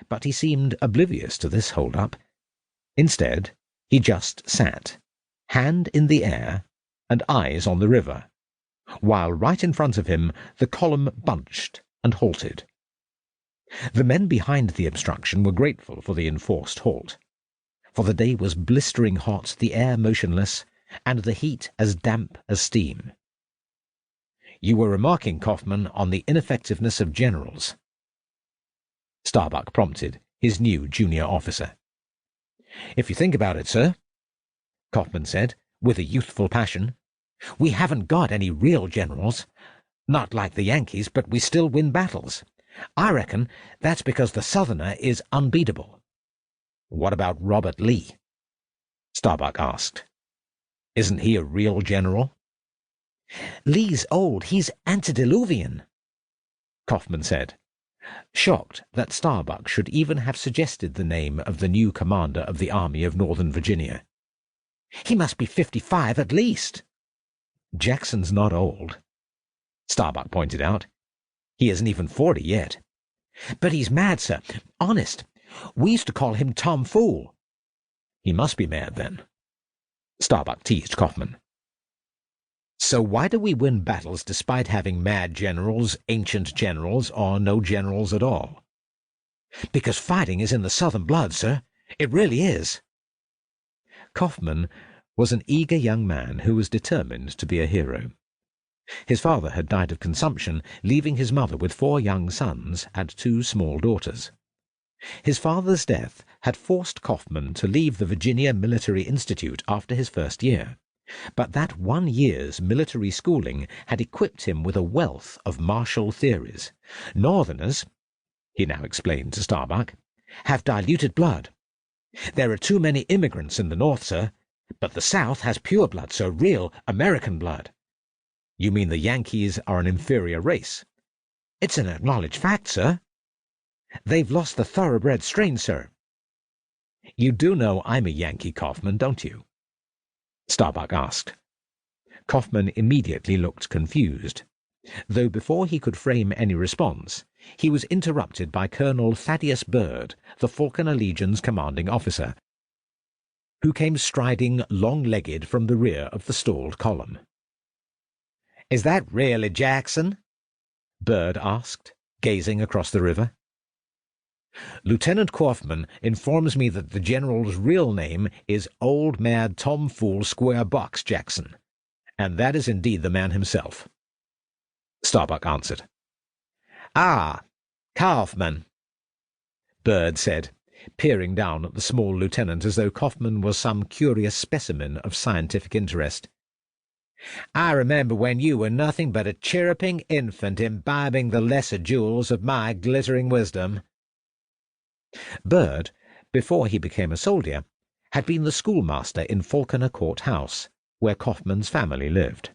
but he seemed oblivious to this hold-up. Instead, he just sat, hand in the air and eyes on the river, while right in front of him the column bunched and halted. The men behind the obstruction were grateful for the enforced halt, for the day was blistering hot, the air motionless, and the heat as damp as steam. "You were remarking, Kaufman, on the ineffectiveness of generals," Starbuck prompted his new junior officer. "If you think about it, sir," Kaufman said, with a youthful passion, "we haven't got any real generals. Not like the Yankees, but we still win battles. I reckon that's because the Southerner is unbeatable." "What about Robert Lee?" Starbuck asked. "Isn't he a real general?" "Lee's old. He's antediluvian," Kaufman said, shocked that Starbuck should even have suggested the name of the new commander of the Army of Northern Virginia. "He must be 55 at least." "Jackson's not old," Starbuck pointed out. "He isn't even 40 yet." "But he's mad, sir. Honest. We used to call him Tom Fool." "He must be mad, then," Starbuck teased Kaufman. "So why do we win battles despite having mad generals, ancient generals, or no generals at all?" "Because fighting is in the Southern blood, sir. It really is." Kaufman was an eager young man who was determined to be a hero. His father had died of consumption, leaving his mother with 4 young sons and 2 small daughters. His father's death had forced Kaufman to leave the Virginia Military Institute after his first year, but that 1 year's military schooling had equipped him with a wealth of martial theories. "Northerners," he now explained to Starbuck, "have diluted blood. There are too many immigrants in the North, sir, but the South has pure blood, sir, real American blood." "You mean the Yankees are an inferior race?" "It's an acknowledged fact, sir. They've lost the thoroughbred strain, sir." "You do know I'm a Yankee, Kaufman, don't you?" Starbuck asked. Kaufman immediately looked confused, though before he could frame any response, he was interrupted by Colonel Thaddeus Byrd, the Falconer Legion's commanding officer, who came striding long-legged from the rear of the stalled column. "Is that really Jackson?" Byrd asked, gazing across the river. "Lieutenant Kaufman informs me that the general's real name is Old Mad Tomfool Square Box Jackson, and that is indeed the man himself," Starbuck answered. "Ah, Kaufman," Byrd said, peering down at the small lieutenant as though Kaufman was some curious specimen of scientific interest. "I remember when you were nothing but a chirruping infant imbibing the lesser jewels of my glittering wisdom." Byrd, before he became a soldier, had been the schoolmaster in Falconer Court House, where Kaufman's family lived.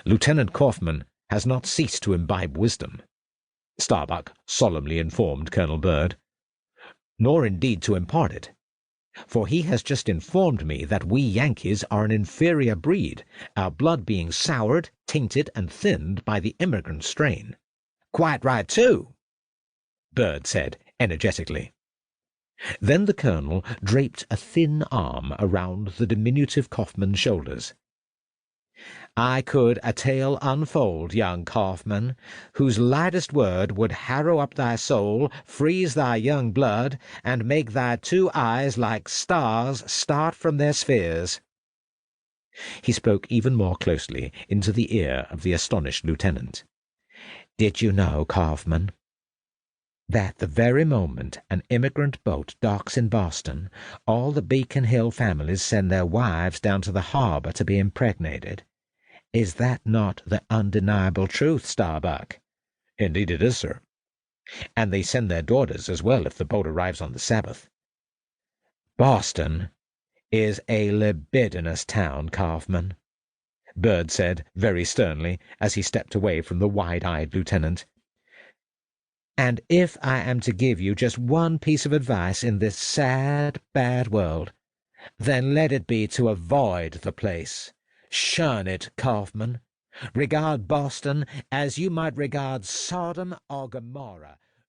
"Lieutenant Kaufman has not ceased to imbibe wisdom," Starbuck solemnly informed Colonel Byrd, "nor indeed to impart it, for he has just informed me that we Yankees are an inferior breed, our blood being soured, tainted, and thinned by the immigrant strain." "Quite right, too," Byrd said energetically. Then the colonel draped a thin arm around the diminutive Kaufman's shoulders. "I could a tale unfold, young Kaufman, whose lightest word would harrow up thy soul, freeze thy young blood, and make thy 2 eyes like stars start from their spheres." He spoke even more closely into the ear of the astonished lieutenant. "Did you know, Kaufman, that the very moment an immigrant boat docks in Boston, all the Beacon Hill families send their wives down to the harbor to be impregnated? Is that not the undeniable truth, Starbuck?" "Indeed it is, sir." "And they send their daughters as well if the boat arrives on the Sabbath." "Boston is a libidinous town, Kaufman," Byrd said very sternly as he stepped away from the wide-eyed lieutenant. "And if I am to give you just one piece of advice in this sad, bad world, then let it be to avoid the place. Shun it, Kaufman. Regard Boston as you might regard Sodom or Gomorrah."